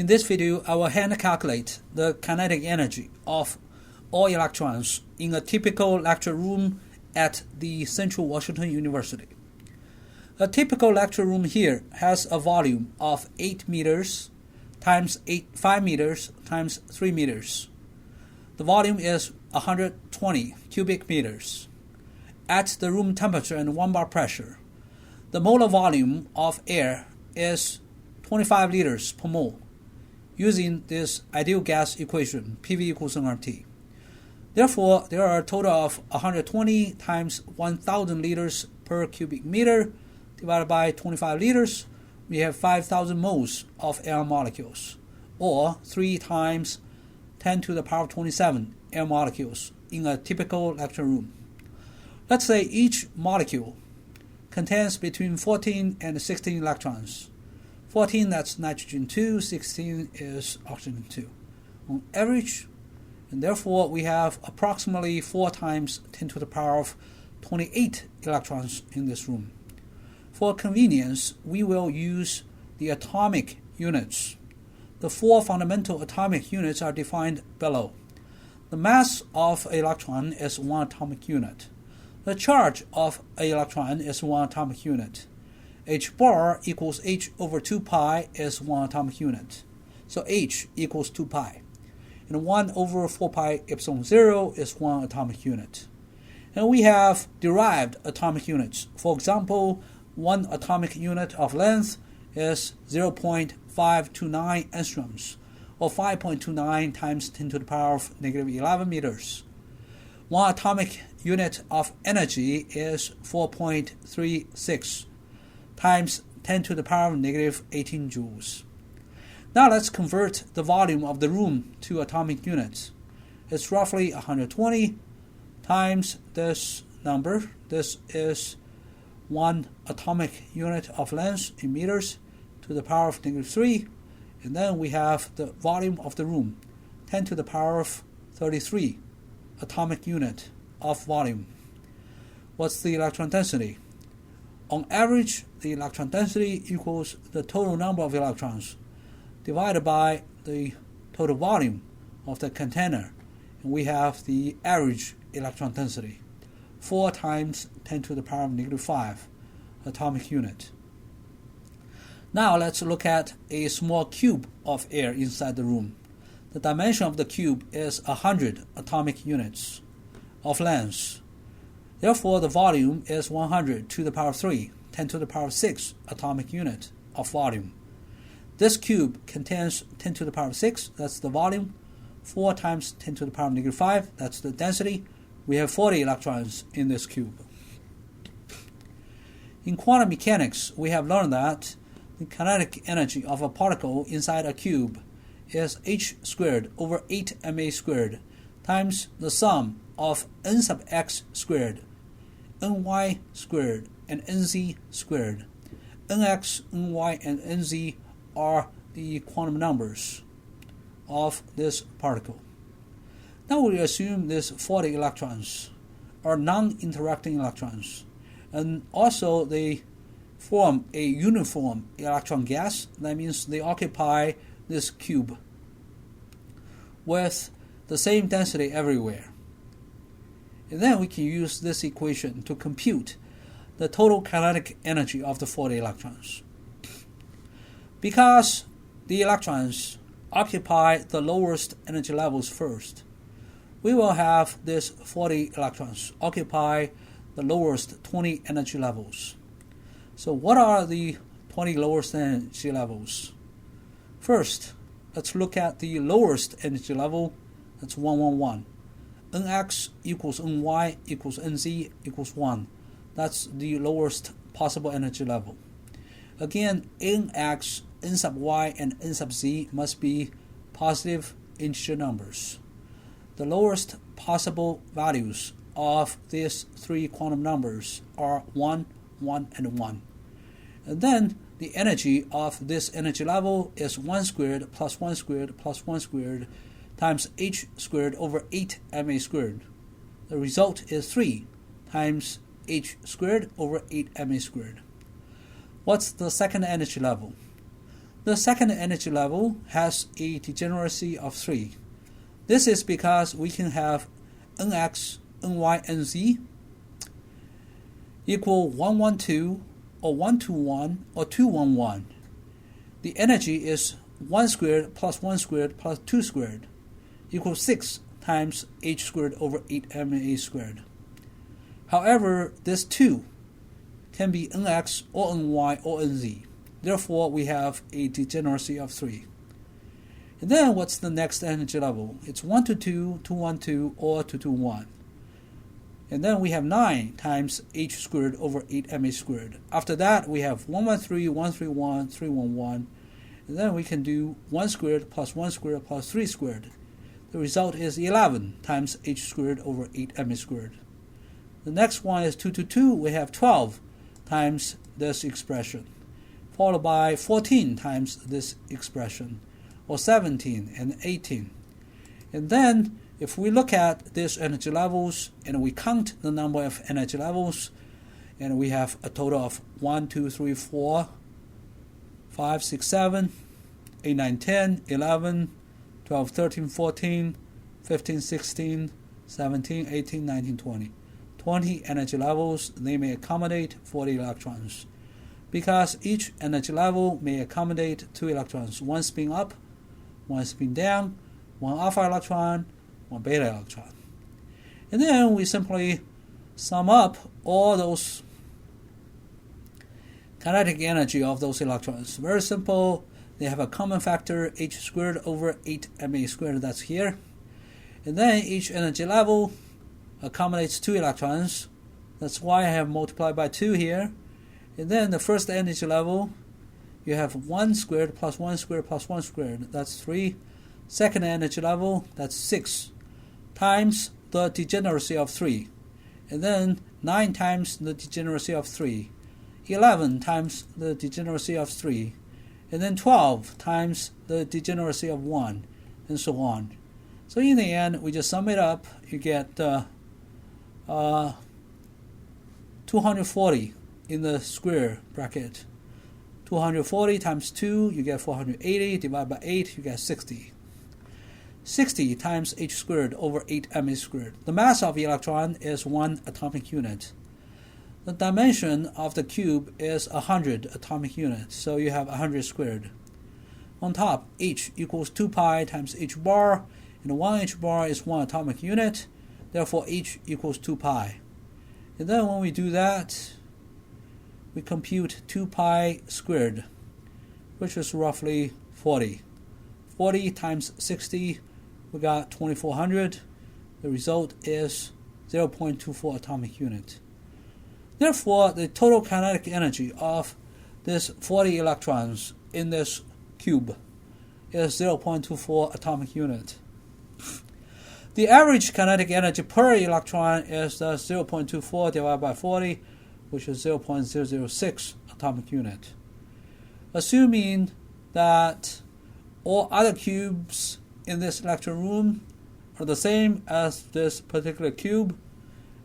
In this video, I will hand calculate the kinetic energy of all electrons in a typical lecture room at the Central Washington University. A typical lecture room here has a volume of 8 meters times 5 meters times 3 meters. The volume is 120 cubic meters. At the room temperature and 1 bar pressure, the molar volume of air is 25 liters per mole, using this ideal gas equation, PV equals nRT. Therefore, there are a total of 120 times 1,000 liters per cubic meter divided by 25 liters. We have 5,000 moles of air molecules, or 3 times 10 to the power of 27 air molecules in a typical lecture room. Let's say each molecule contains between 14 and 16 electrons. 14, that's nitrogen 2, 16 is oxygen 2 on average, and therefore we have approximately 4 times 10 to the power of 28 electrons in this room. For convenience, we will use the atomic units. The 4 fundamental atomic units are defined below. The mass of an electron is 1 atomic unit. The charge of an electron is 1 atomic unit. H bar equals h over 2 pi is 1 atomic unit. So h equals 2 pi. And 1 over 4 pi epsilon 0 is 1 atomic unit. And we have derived atomic units. For example, 1 atomic unit of length is 0.529 angstroms, or 5.29 times 10 to the power of negative 11 meters. 1 atomic unit of energy is 4.36 times 10 to the power of negative 18 joules. Now let's convert the volume of the room to atomic units. It's roughly 120 times this number. This is 1 atomic unit of length in meters to the power of negative 3. And then we have the volume of the room, 10 to the power of 33 atomic unit of volume. What's the electron density? On average, the electron density equals the total number of electrons divided by the total volume of the container. And we have the average electron density, 4 times 10 to the power of negative 5 atomic unit. Now let's look at a small cube of air inside the room. The dimension of the cube is 100 atomic units of length. Therefore, the volume is 100 to the power of 3, 10 to the power of 6 atomic unit of volume. This cube contains 10 to the power of 6, that's the volume, 4 times 10 to the power of negative 5, that's the density. We have 40 electrons in this cube. In quantum mechanics, we have learned that the kinetic energy of a particle inside a cube is h squared over 8ma squared times the sum of n sub x squared, ny squared, and nz squared. Nx, ny, and nz are the quantum numbers of this particle. Now we assume these 40 electrons are non-interacting electrons, and also they form a uniform electron gas. That means they occupy this cube with the same density everywhere. And then we can use this equation to compute the total kinetic energy of the 40 electrons. Because the electrons occupy the lowest energy levels first, we will have these 40 electrons occupy the lowest 20 energy levels. So what are the 20 lowest energy levels? First, let's look at the lowest energy level. That's 111. Nx equals ny equals nz equals 1. That's the lowest possible energy level. Again, nx, n sub y, and n sub z must be positive integer numbers. The lowest possible values of these 3 quantum numbers are 1, 1, and 1. And then the energy of this energy level is 1 squared plus 1 squared plus 1 squared times h squared over 8ma squared. The result is 3 times h squared over 8ma squared. What's the second energy level? The second energy level has a degeneracy of 3. This is because we can have nx, ny, nz equal 112 or 121 or 211. The energy is 1 squared plus 1 squared plus 2 squared equals 6 times h squared over 8ma squared. However, this 2 can be nx or ny or nz. Therefore, we have a degeneracy of 3. And then what's the next energy level? It's 122, 212, or 221. And then we have 9 times h squared over 8ma squared. After that, we have 113, 131, 311. And then we can do 1 squared plus 1 squared plus 3 squared. The result is 11 times h squared over 8ma squared. The next one is 222. We have 12 times this expression, followed by 14 times this expression, or 17 and 18. And then if we look at these energy levels and we count the number of energy levels, and we have a total of 1, 2, 3, 4, 5, 6, 7, 8, 9, 10, 11, 12, 13, 14, 15, 16, 17, 18, 19, 20. 20 energy levels, they may accommodate 40 electrons. Because each energy level may accommodate 2 electrons, one spin up, one spin down, one alpha electron, one beta electron. And then we simply sum up all those kinetic energy of those electrons. Very simple. They have a common factor, h squared over 8ma squared, that's here. And then each energy level accommodates 2 electrons. That's why I have multiplied by 2 here. And then the first energy level, you have 1 squared plus 1 squared plus 1 squared, that's 3. Second energy level, that's 6 times the degeneracy of 3. And then 9 times the degeneracy of 3. 11 times the degeneracy of 3. And then 12 times the degeneracy of 1, and so on. So in the end, we just sum it up. You get 240 in the square bracket. 240 times 2, you get 480. Divided by 8, you get 60. 60 times h squared over 8ma squared. The mass of the electron is 1 atomic unit. The dimension of the cube is 100 atomic units, so you have 100 squared. On top, h equals 2 pi times h bar, and 1 h bar is 1 atomic unit, therefore h equals 2 pi. And then when we do that, we compute 2 pi squared, which is roughly 40. 40 times 60, we got 2400. The result is 0.24 atomic unit. Therefore, the total kinetic energy of this 40 electrons in this cube is 0.24 atomic unit. The average kinetic energy per electron is 0.24 divided by 40, which is 0.006 atomic unit. Assuming that all other cubes in this lecture room are the same as this particular cube,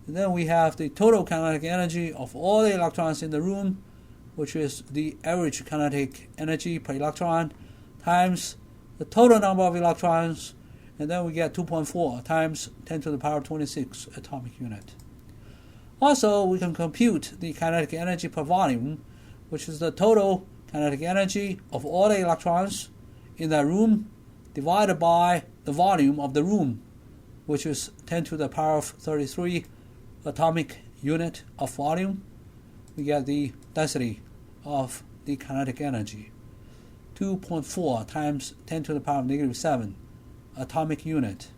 and then we have the total kinetic energy of all the electrons in the room, which is the average kinetic energy per electron, times the total number of electrons, and then we get 2.4 times 10 to the power 26 atomic unit. Also, we can compute the kinetic energy per volume, which is the total kinetic energy of all the electrons in that room divided by the volume of the room, which is 10 to the power of 33 atomic unit of volume. We get the density of the kinetic energy, 2.4 times 10 to the power of negative 7 atomic unit.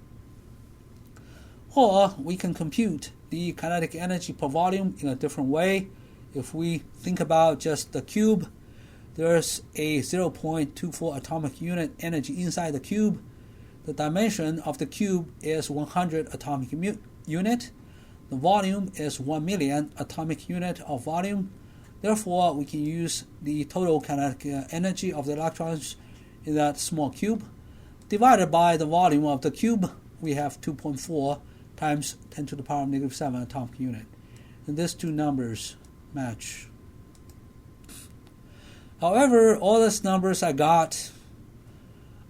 Or we can compute the kinetic energy per volume in a different way. If we think about just the cube, there's a 0.24 atomic unit energy inside the cube. The dimension of the cube is 100 atomic unit. The volume is 1 million atomic unit of volume. Therefore, we can use the total kinetic energy of the electrons in that small cube. Divided by the volume of the cube, we have 2.4 times 10 to the power of negative 7 atomic unit. And these two numbers match. However, all these numbers I got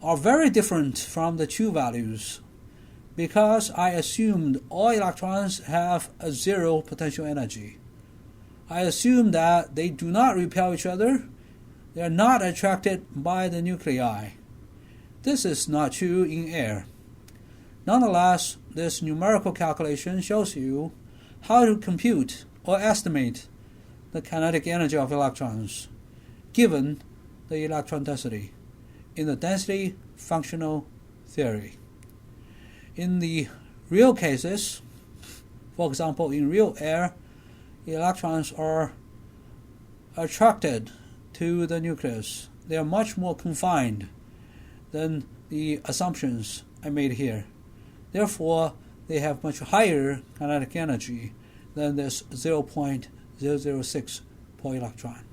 are very different from the true values because I assumed all electrons have a zero potential energy. I assume that they do not repel each other. They are not attracted by the nuclei. This is not true in air. Nonetheless, this numerical calculation shows you how to compute or estimate the kinetic energy of electrons given the electron density in the density functional theory. In the real cases, for example, in real air, electrons are attracted to the nucleus. They are much more confined than the assumptions I made here. Therefore, they have much higher kinetic energy than this 0.006 per electron.